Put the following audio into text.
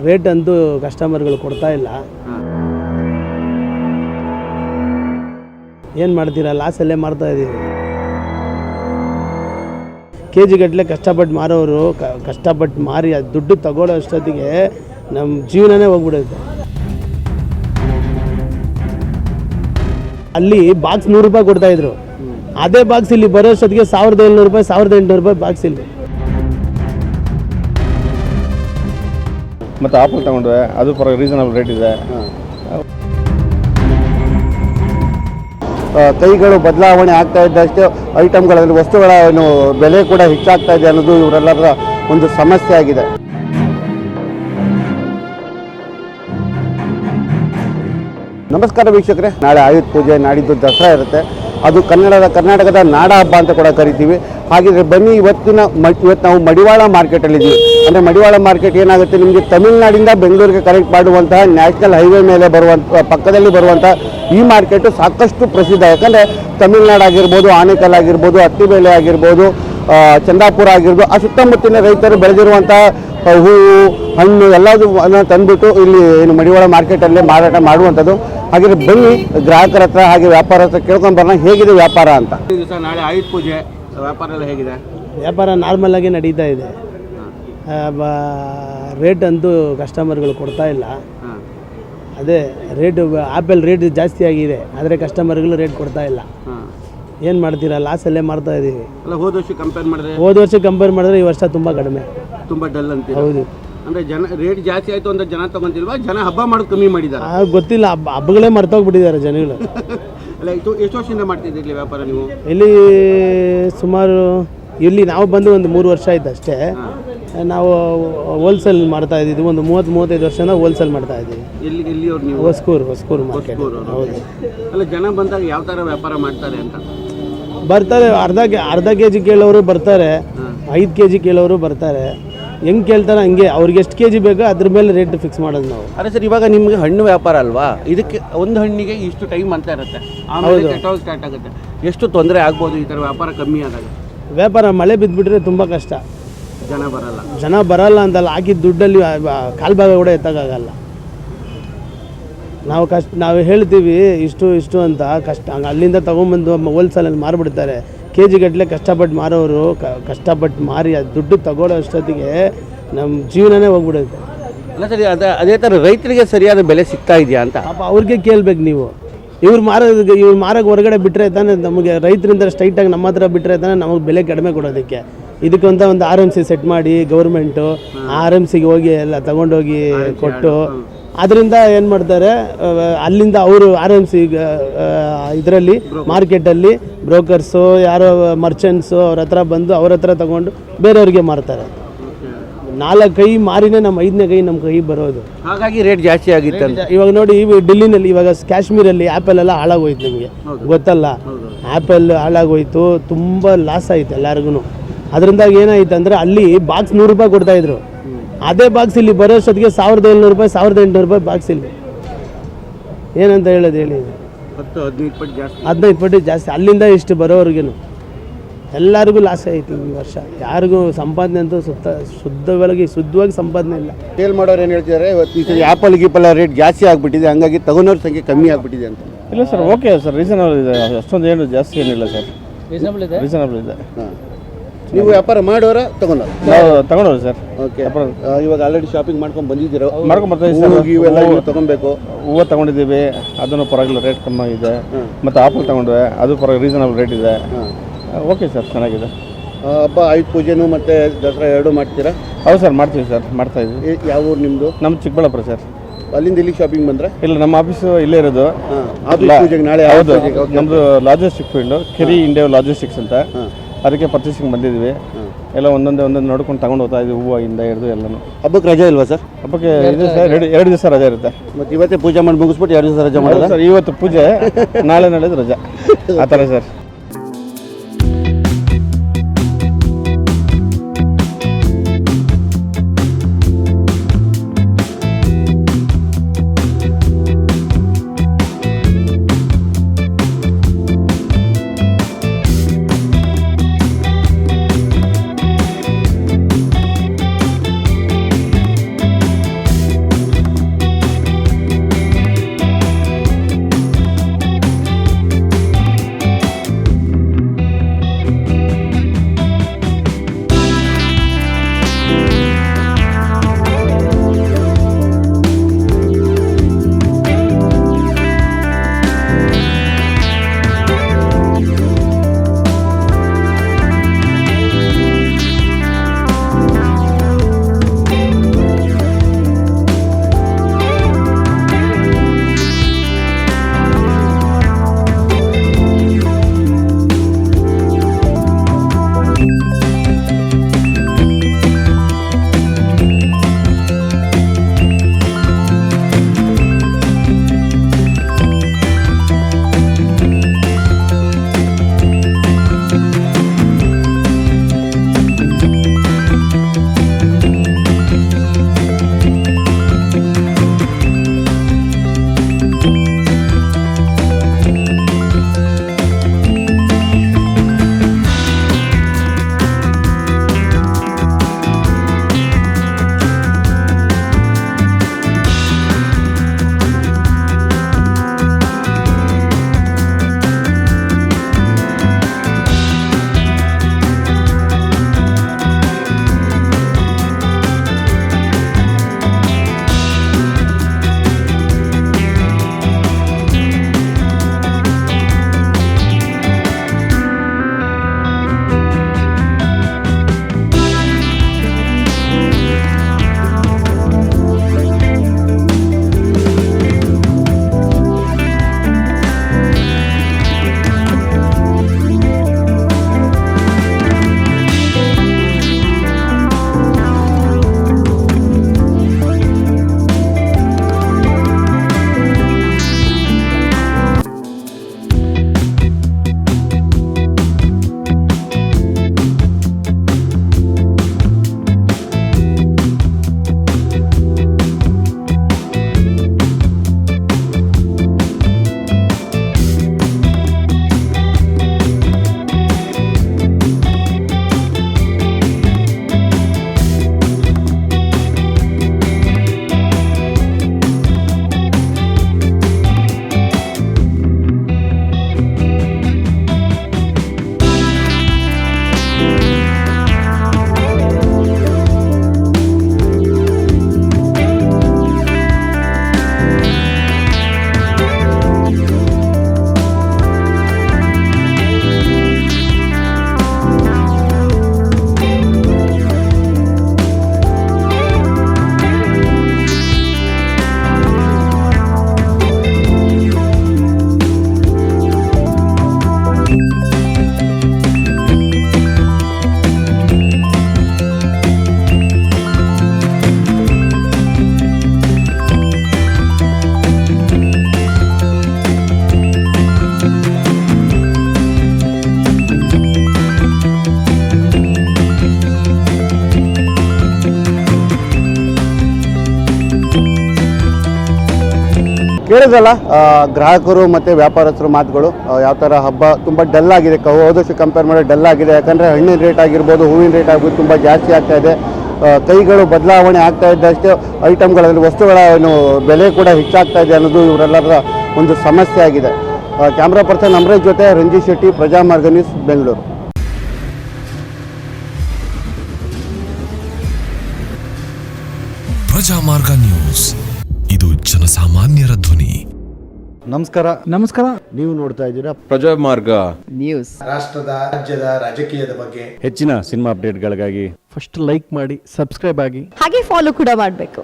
Rate ಅಂತೂ ಕಸ್ಟಮರ್ಗಳು ಕೊಡ್ತಾ ಇಲ್ಲ. ಏನು ಮಾಡ್ತೀರಾ, ಲಾಸಲ್ಲೇ ಮಾರ್ತಾ ಇದ್ದೀವಿ. ಕೆ ಜಿ ಗಟ್ಟಲೆ ಕಷ್ಟಪಟ್ಟು ಮಾರೋರು ಕಷ್ಟಪಟ್ಟು ಮಾರಿ ಅದು ದುಡ್ಡು ತಗೊಳ್ಳೋ ಅಷ್ಟೊತ್ತಿಗೆ ನಮ್ಮ ಜೀವನನೇ ಹೋಗ್ಬಿಡುತ್ತೆ. ಅಲ್ಲಿ ಬಾಕ್ಸ್ 100 ರೂಪಾಯಿ ಕೊಡ್ತಾಯಿದ್ರು, ಅದೇ ಬಾಕ್ಸ್ ಇಲ್ಲಿ ಬರೋ ಅಷ್ಟೊತ್ತಿಗೆ 1700 ರೂಪಾಯಿ 1800 ರೂಪಾಯಿ ಬಾಕ್ಸ್ ಇಲ್ಲಿ. ಮತ್ತು ಆಪಲ್ ತಗೊಂಡ್ರೆ ಅದು ರೀಸನಬಲ್ ರೇಟ್ ಇದೆ. ಕೈಗಳು ಬದಲಾವಣೆ ಆಗ್ತಾ ಇದ್ದಷ್ಟು ಐಟಮ್ಗಳಲ್ಲಿ ವಸ್ತುಗಳ ಬೆಲೆ ಕೂಡ ಹೆಚ್ಚಾಗ್ತಾ ಇದೆ ಅನ್ನೋದು ಇವರೆಲ್ಲರ ಒಂದು ಸಮಸ್ಯೆ ಆಗಿದೆ. ನಮಸ್ಕಾರ ವೀಕ್ಷಕರೇ, ನಾಳೆ ಆಯುಧ ಪೂಜೆ, ನಾಡಿದ್ದು ದಸರಾ ಇರುತ್ತೆ. ಅದು ಕರ್ನಾಟಕದ ನಾಡ ಹಬ್ಬ ಅಂತ ಕೂಡ ಕರಿತೀವಿ. ಹಾಗಿದ್ರೆ ಬನ್ನಿ, ಇವತ್ತು ನಾವು ಮಡಿವಾಳ ಮಾರ್ಕೆಟಲ್ಲಿದ್ದೀವಿ. ಅಂದರೆ ಮಡಿವಾಳ ಮಾರ್ಕೆಟ್ ಏನಾಗುತ್ತೆ, ನಿಮಗೆ ತಮಿಳುನಾಡಿಂದ ಬೆಂಗಳೂರಿಗೆ ಕನೆಕ್ಟ್ ಮಾಡುವಂತಹ ನ್ಯಾಷನಲ್ ಹೈವೇ ಮೇಲೆ ಪಕ್ಕದಲ್ಲಿ ಬರುವಂಥ ಈ ಮಾರ್ಕೆಟು ಸಾಕಷ್ಟು ಪ್ರಸಿದ್ಧ. ಯಾಕಂದರೆ ತಮಿಳುನಾಡು ಆಗಿರ್ಬೋದು, ಆನೇಕಲ್ ಆಗಿರ್ಬೋದು, ಅತ್ತಿಬೇಲೆ ಆಗಿರ್ಬೋದು, ಚಂದಾಪುರ ಆಗಿರ್ಬೋದು, ಆ ಸುತ್ತಮುತ್ತಿನ ರೈತರು ಬೆಳೆದಿರುವಂಥ ಹೂವು ಹಣ್ಣು ಎಲ್ಲದನ್ನು ತಂದುಬಿಟ್ಟು ಇಲ್ಲಿ ಮಡಿವಾಳ ಮಾರ್ಕೆಟಲ್ಲೇ ಮಾರಾಟ ಮಾಡುವಂಥದ್ದು. ಹಾಗೆ ಬನ್ನಿ ಗ್ರಾಹಕರ ಹತ್ರ ಹಾಗೆ ವ್ಯಾಪಾರ ಹತ್ರ ಕೇಳ್ಕೊಂಬರೋಣ ಹೇಗಿದೆ ವ್ಯಾಪಾರ ಅಂತ. ನಾಳೆ ಆಯುಧ ಪೂಜೆ, ವ್ಯಾಪಾರ ಎಲ್ಲ ಹೇಗಿದೆ? ವ್ಯಾಪಾರ ನಾರ್ಮಲ್ ಆಗಿ ನಡೀತಾ ಇದೆ. ರೇಟ್ ಅಂತೂ ಕಸ್ಟಮರ್ಗಳು ಕೊಡ್ತಾ ಇಲ್ಲ. ಅದೇ ರೇಟು ಆ್ಯಪಲ್ ರೇಟ್ ಜಾಸ್ತಿ ಆಗಿದೆ, ಆದರೆ ಕಸ್ಟಮರ್ಗಳು ರೇಟ್ ಕೊಡ್ತಾ ಇಲ್ಲ. ಏನು ಮಾಡ್ತೀರಾ, ಲಾಸಲ್ಲೇ ಮಾರ್ತಾ ಇದ್ದೀವಿ. ಹೋದ ವರ್ಷ ಕಂಪೇರ್ ಮಾಡಿದ್ರೆ ಈ ವರ್ಷ ತುಂಬ ಕಡಿಮೆ, ತುಂಬ ಡಲ್ ಅಂತ. ಹೌದು. ಅಂದರೆ ಜನ ರೇಟ್ ಜಾಸ್ತಿ ಆಯಿತು ಅಂತ ಜನ ತಗೊಂತಿಲ್ವಾ, ಜನ ಹಬ್ಬ ಮಾಡೋದು ಕಮ್ಮಿ ಮಾಡಿದ್ದಾರೆ? ಗೊತ್ತಿಲ್ಲ, ಹಬ್ಬಗಳೇ ಮರ್ತೋಗ್ಬಿಟ್ಟಿದ್ದಾರೆ ಜನಗಳು. ಅಲ್ಲ, ಎಷ್ಟು ವರ್ಷದಿಂದ ಮಾಡ್ತಿದ್ದೀರಿ ವ್ಯಾಪಾರ ನೀವು? ಇಲ್ಲಿ ಸುಮಾರು ಇಲ್ಲಿ ನಾವು ಬಂದು ಒಂದು 3 ವರ್ಷ ಆಯ್ತು ಅಷ್ಟೇ. ನಾವು ಹೋಲ್ಸೇಲ್ ಮಾಡ್ತಾ ಇದ್ದೀವಿ, ಒಂದು 30-35 ವರ್ಷದಿಂದ ಹೋಲ್ಸೇಲ್ ಮಾಡ್ತಾ ಇದ್ದೀವಿ. ಎಲ್ಲಿಯವ್ರು ನೀವು? ಹೊಸಕೂರು ಮಾರ್ಕೆಟ್. ಹೌದು. ಅಲ್ಲ, ಜನ ಬಂದಾಗ ಯಾವ ಥರ ವ್ಯಾಪಾರ ಮಾಡ್ತಾರೆ ಅಂತ? ಬರ್ತಾರೆ, ಅರ್ಧ ಕೆ ಜಿ ಕೇಳೋರು ಬರ್ತಾರೆ, 5 ಕೆ ಜಿ ಕೇಳೋರು ಬರ್ತಾರೆ. ಹೆಂಗೆ ಕೇಳ್ತಾರೆ ಹಂಗೆ, ಅವ್ರಿಗೆ ಎಷ್ಟು ಕೆ ಜಿ ಬೇಕೋ ಅದ್ರ ಮೇಲೆ ರೇಟ್ ಫಿಕ್ಸ್ ಮಾಡೋದು ನಾವು. ಅದೇ ಸರ್, ಇವಾಗ ನಿಮಗೆ ಹಣ್ಣು ವ್ಯಾಪಾರ ಅಲ್ವಾ, ಇದಕ್ಕೆ ಒಂದು ಹಣ್ಣಿಗೆ ಇಷ್ಟು ಟೈಮ್ ಅಂತ ಇರುತ್ತೆ, ಆಮೇಲೆ ಕೆಟ್ಟೋಗಿ ಸ್ಟಾರ್ಟ್ ಆಗುತ್ತೆ. ಎಷ್ಟು ತೊಂದರೆ ಆಗ್ಬೋದು ಈ ಥರ ವ್ಯಾಪಾರ ಕಮ್ಮಿ ಆದಾಗ? ವ್ಯಾಪಾರ ಮಳೆ ಬಿದ್ದುಬಿಟ್ರೆ ತುಂಬ ಕಷ್ಟ, ಜನ ಬರಲ್ಲ ಅಂತಲ್ಲ, ಹಾಕಿದ ದುಡ್ಡಲ್ಲಿ ಕಾಲ್ಭಾಗ ಕೂಡ ಎತ್ತಕ್ಕಾಗಲ್ಲ. ನಾವು ಹೇಳ್ತೀವಿ ಇಷ್ಟು ಅಂತ ಕಷ್ಟ, ಅಲ್ಲಿಂದ ತೊಗೊಂಬಂದು ಹೋಲ್ಸೇಲಲ್ಲಿ ಮಾರಿಬಿಡ್ತಾರೆ. ಕೆ ಜಿ ಗಟ್ಟಲೆ ಕಷ್ಟಪಟ್ಟು ಮಾರೋರು ಕಷ್ಟಪಟ್ಟು ಮಾರಿ ಅದು ದುಡ್ಡು ತಗೊಳ್ಳೋ ಅಷ್ಟೊತ್ತಿಗೆ ನಮ್ಮ ಜೀವನನೇ ಹೋಗ್ಬಿಡುತ್ತೆ. ಅಲ್ಲ ಸರಿ, ಅದೇ ಥರ ರೈತರಿಗೆ ಸರಿಯಾದ ಬೆಲೆ ಸಿಗ್ತಾ ಇದೆಯಾ ಅಂತ ಪಾಪ ಅವ್ರಿಗೆ ಕೇಳ್ಬೇಕು ನೀವು. ಇವ್ರು ಮಾರೋಕ್ಕೆ ಹೊರಗಡೆ ಬಿಟ್ಟರೆ ತಾನೇ ನಮಗೆ, ರೈತರಿಂದ ಸ್ಟ್ರೈಟಾಗಿ ನಮ್ಮ ಹತ್ರ ಬಿಟ್ಟರೆ ತಾನೇ ನಮಗೆ ಬೆಲೆ ಕಡಿಮೆ ಕೊಡೋದಕ್ಕೆ. ಇದಕ್ಕಂತ ಒಂದು RMC ಸೆಟ್ ಮಾಡಿ ಗೌರ್ಮೆಂಟು RMCಗೆ ಹೋಗಿ ಎಲ್ಲ ತಗೊಂಡೋಗಿ ಕೊಟ್ಟು, ಅದರಿಂದ ಏನು ಮಾಡ್ತಾರೆ, ಅಲ್ಲಿಂದ ಅವರು RMC ಇದರಲ್ಲಿ ಮಾರ್ಕೆಟಲ್ಲಿ ಬ್ರೋಕರ್ಸು ಯಾರೋ ಮರ್ಚೆಂಟ್ಸು ಅವ್ರ ಹತ್ರ ಬಂದು ಅವ್ರ ಹತ್ರ ತಗೊಂಡು ಬೇರೆಯವ್ರಿಗೆ ಮಾರ್ತಾರೆ. 4 ಕೈ ಮಾರಿನೇ ನಮ್ಮ 5ನೇ ಕೈ ನಮ್ಮ ಕೈ ಬರೋದು. ಹಾಗಾಗಿ ರೇಟ್ ಜಾಸ್ತಿ ಆಗಿತ್ತು. ಇವಾಗ ನೋಡಿ, ಡೆಲ್ಲಿನಲ್ಲಿ ಇವಾಗ ಕಾಶ್ಮೀರಲ್ಲಿ ಆ್ಯಪಲ್ ಎಲ್ಲ ಹಾಳಾಗೋಯ್ತು, ನಿಮಗೆ ಗೊತ್ತಲ್ಲ. ಆ್ಯಪಲ್ ಹಾಳಾಗೋಯ್ತು, ತುಂಬ ಲಾಸ್ ಆಯಿತು ಎಲ್ಲರಿಗೂ. ಅದರಿಂದಾಗಿ ಏನಾಯ್ತು ಅಂದರೆ, ಅಲ್ಲಿ ಬಾಕ್ಸ್ 100 ರೂಪಾಯಿ ಕೊಡ್ತಾಯಿದ್ರು, ಅದೇ ಬಾಕ್ಸ್ ಇಲ್ಲಿ ಬರೋ ಅಷ್ಟೊತ್ತಿಗೆ 1700 ರೂಪಾಯಿ 1800 ರೂಪಾಯಿ ಬಾಕ್ಸ್ ಇಲ್ಲಿ. ಏನಂತ ಹೇಳೋದು ಹೇಳಿ, 15 ಪಟ್ಟು ಜಾಸ್ತಿ. ಅಲ್ಲಿಂದ ಇಷ್ಟು ಬರೋವ್ರಿಗೇನು ಎಲ್ಲರಿಗೂ ಲಾಸ್ ಆಯಿತು ಈ ವರ್ಷ. ಯಾರಿಗೂ ಸಂಪಾದನೆ ಅಂತೂ ಶುದ್ಧವಾಗಿ ಸಂಪಾದನೆ ಇಲ್ಲ. ಸೇಲ್ ಮಾಡೋರು ಏನು ಹೇಳ್ತಿದ್ದಾರೆ, ಇವತ್ತು ಆ್ಯಪಲ್ ರೇಟ್ ಜಾಸ್ತಿ ಆಗಿಬಿಟ್ಟಿದೆ, ಹಂಗಾಗಿ ತಗೊಂಡವ್ರ ಸಂಖ್ಯೆ ಕಮ್ಮಿ ಆಗಿಬಿಟ್ಟಿದೆ ಅಂತ. ಇಲ್ಲ ಸರ್, ಓಕೆ ಸರ್, ರೀಸನಬಲ್ ಇದೆ, ಅಷ್ಟೊಂದು ಏನು ಜಾಸ್ತಿ ಏನಿಲ್ಲ ಸರ್, ರೀಸನಬಲ್ ಇದೆ. ನೀವು ವ್ಯಾಪಾರ ಮಾಡೋರ ತಗೊಂಡವ್ರು ಸರ್. ಓಕೆ, ಇವಾಗ ಆಲ್ರೆಡಿ ಶಾಪಿಂಗ್ ಮಾಡ್ಕೊಂಡು ಬಂದಿದ್ದೀರಾ? ಬರ್ತೀವಿ ಸರ್. ಇವೆಲ್ಲ ತೊಗೊಬೇಕು. ಹೂವು ತಗೊಂಡಿದ್ದೀವಿ, ಅದನ್ನು ಪರವಾಗಿಲ್ಲ, ರೇಟ್ ಕಮ್ಮಿ ಇದೆ. ಮತ್ತು ಆಪಲ್ ತಗೊಂಡ್ರೆ ಅದು ರೀಸನಬಲ್ ರೇಟ್ ಇದೆ. ಓಕೆ ಸರ್, ಚೆನ್ನಾಗಿದೆ. ಹಬ್ಬ ಆಯುಧ ಪೂಜೆನೂ ಮತ್ತು ದಸರಾ ಎರಡೂ ಮಾಡ್ತೀರಾ? ಹೌದು ಸರ್, ಮಾಡ್ತೀವಿ ಸರ್, ಮಾಡ್ತಾ ಇದ್ದೀವಿ. ಯಾವ ಊರು ನಿಮ್ಮದು? ನಮ್ಮ ಚಿಕ್ಕಬಳ್ಳಾಪುರ ಸರ್. ಅಲ್ಲಿಂದ ಇಲ್ಲಿ ಶಾಪಿಂಗ್ ಬಂದರೆ? ಇಲ್ಲ, ನಮ್ಮ ಆಫೀಸು ಇಲ್ಲೇ ಇರೋದು. ಪೂಜೆಗೆ ನಾಳೆ? ಹೌದು, ನಮ್ಮದು ಲಾಜಿಸ್ಟಿಕ್ ಫೀಲ್ಡು, ಕೆರಿ ಇಂಡಿಯಾ ಲಾಜಿಸ್ಟಿಕ್ಸ್ ಅಂತ. ಅದಕ್ಕೆ ಪರ್ಚೇಸಿಂಗ್ ಬಂದಿದ್ದೀವಿ. ಎಲ್ಲ ಒಂದೊಂದೇ ನೋಡ್ಕೊಂಡು ತಗೊಂಡು ಹೋಗ್ತಾ ಇದ್ದೀವಿ, ಹೂವಿಂದ ಹಿಡಿದು ಎಲ್ಲನೂ. ಹಬ್ಬಕ್ಕೆ ರಜೆ ಇಲ್ವಾ ಸರ್? ಹಬ್ಬಕ್ಕೆ ಇದೆ ಸರ್, 2 ದಿವಸ ರಜೆ ಇರುತ್ತೆ. ಮತ್ತು ಇವತ್ತೇ ಪೂಜೆ ಮಾಡಿ ಮುಗಿಸ್ಬಿಟ್ಟು 2 ದಿವಸ ರಜೆ ಮಾಡೋದು ಸರ್? ಇವತ್ತು ಪೂಜೆ, ನಾಳೆ ರಜೆ, ಆ ಥರ ಸರ್. ಕೇಳಿದ್ರಲ್ಲ ಗ್ರಾಹಕರು ಮತ್ತು ವ್ಯಾಪಾರಸ್ಥರ ಮಾತುಗಳು ಯಾವ ಥರ ಹಬ್ಬ ತುಂಬ ಡಲ್ ಆಗಿದೆ ಹೋದ ವರ್ಷ ಕಂಪೇರ್ ಮಾಡಿ ಡಲ್ ಆಗಿದೆ. ಯಾಕಂದರೆ ಹಣ್ಣಿನ ರೇಟ್ ಆಗಿರ್ಬೋದು, ಹೂವಿನ ರೇಟ್ ಆಗಿರ್ಬೋದು ತುಂಬ ಜಾಸ್ತಿ ಆಗ್ತಾ ಇದೆ. ಕೈಗಳು ಬದಲಾವಣೆ ಆಗ್ತಾ ಇದ್ದಷ್ಟೇ ಐಟಮ್ಗಳಲ್ಲಿ ವಸ್ತುಗಳ ಬೆಲೆ ಕೂಡ ಹೆಚ್ಚಾಗ್ತಾ ಇದೆ ಅನ್ನೋದು ಇವರೆಲ್ಲರ ಒಂದು ಸಮಸ್ಯೆ ಆಗಿದೆ. ಕ್ಯಾಮ್ರಾ ಪರ್ಸನ್ ಅಮರೇಶ್ ಜೊತೆ ರಂಜಿತ್ ಶೆಟ್ಟಿ, ಪ್ರಜಾಮಾರ್ಗ ನ್ಯೂಸ್, ಬೆಂಗಳೂರು. ಪ್ರಜಾಮಾರ್ಗ ನ್ಯೂಸ್, ಇದು ಜನಸಾಮಾನ್ಯರ ಧ್ವನಿ. ನಮಸ್ಕಾರ. ನೀವು ನೋಡ್ತಾ ಇದ್ದೀರಾ ಪ್ರಜಾಮಾರ್ಗ ನ್ಯೂಸ್. ರಾಷ್ಟ್ರದ, ರಾಜ್ಯದ ರಾಜಕೀಯದ ಬಗ್ಗೆ ಹೆಚ್ಚಿನ ಸಿನಿಮಾ ಅಪ್ಡೇಟ್ಗಳಿಗಾಗಿ ಫಸ್ಟ್ ಲೈಕ್ ಮಾಡಿ, ಸಬ್ಸ್ಕ್ರೈಬ್ ಆಗಿ, ಹಾಗೆ ಫಾಲೋ ಕೂಡ ಮಾಡಬೇಕು.